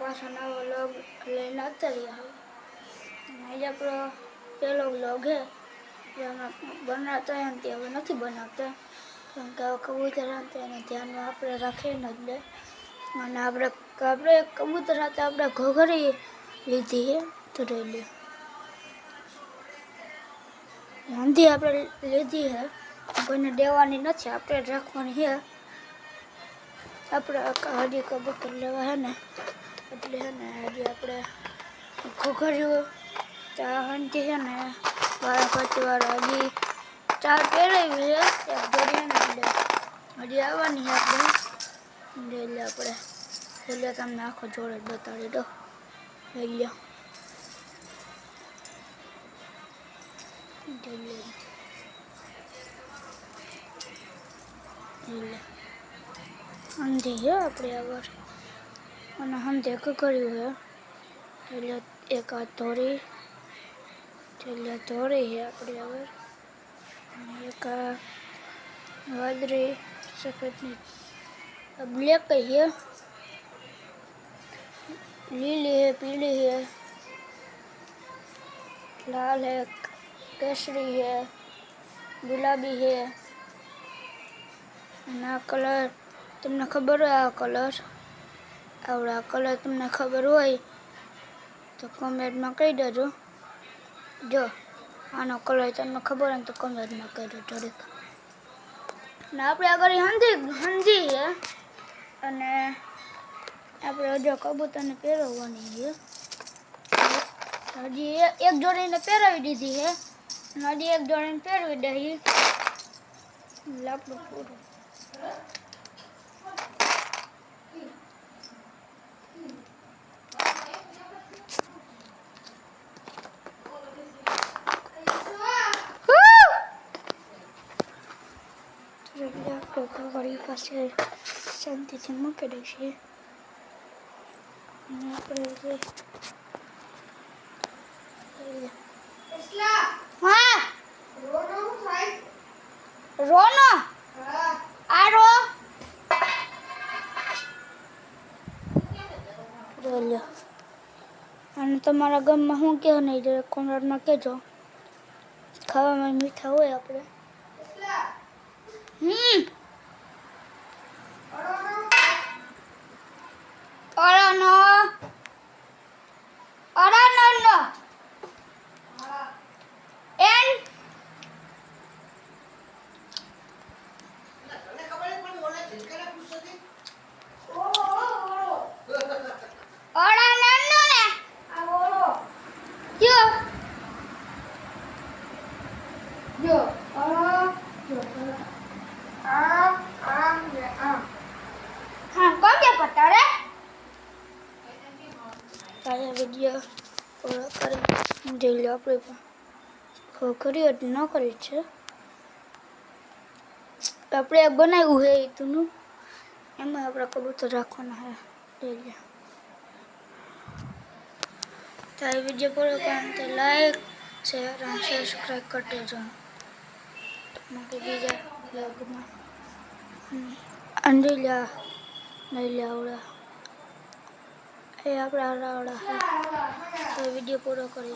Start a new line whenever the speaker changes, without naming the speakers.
पास नवा व्लॉग लઈને આવતા રહ્યા આજે આપણો પહેલો વ્લોગ है जो हम बनाता हैं તે હવે નથી બનાવતા કારણ કે કબૂતર હતા એને ધ્યાનમાં આપણે રાખીને જ લે અને આપણે કબૂતર સાથે આપણે ઘોઘરી લીધી છે તો રેલી હંધી આપણે લીધી છે કોઈને દેવાની નથી આપણે જ રાખવાની છે આપણે હજી કબૂતર લેવા છે ને એટલે છે ને હજી આપણે ઘોઘર્યું ત્યાં હંધી છે ને વાળા હજી 4 પહેરાવી છે એક દોરીને એટલે હજી આવવાની છે આપણે એટલે તમને આખો જોડે બતાડી દો લઈ હંધી છે આપણે આગળ અને હંધે કર્યું છે એટલે એક આ ધોરી એટલે ધોરી છે આપણી આગળ એક આ વાદળી સફેદની બ્લેક है लीली है पीली है लाल है केसरी है गुलाबी है ना कलर तुमने खबर है आ कलर आवड़ा कलर तुमने खबर हो तो कमेंट में कही देजो जो आनो कलर तुमने खबर है तो कमेंट में कही दो जरीक ने આપણે આગળ હંધી છે અને આપણે જો કબૂતરને પહેરવાની છે હજી એક જોડીને પહેરાવી દીધી છે અને હજી એક જોડીને પહેરવી દઈએ લાકડું પૂરું ઘોઘરી પાસે શાંતિથી મૂકી દઈશું અને આપણે હા રોનો આ રો અને તમારા ગામમાં શું કહે નહીં જરા કોમેન્ટમાં કહેજો ખાવામાં મીઠા હોય આપણે વિડીયો પૂરો કરી જોઈ લો આપણે ઘોઘરી ન કરી છે આપણે બનાવ્યું છે ઈતુનું એમાં આપણે કબૂતર રાખવાના છે જોઈ લો તો આ વિડીયો પૂરો કરવાનો તો લાઈક શેર અને સબસ્ક્રાઈબ કરી દેજો તો બીજા બ્લોગમાં અંજલિયા લઈ લે આવડા એ આપણા આવડા તો વિડીયો પૂરો કરી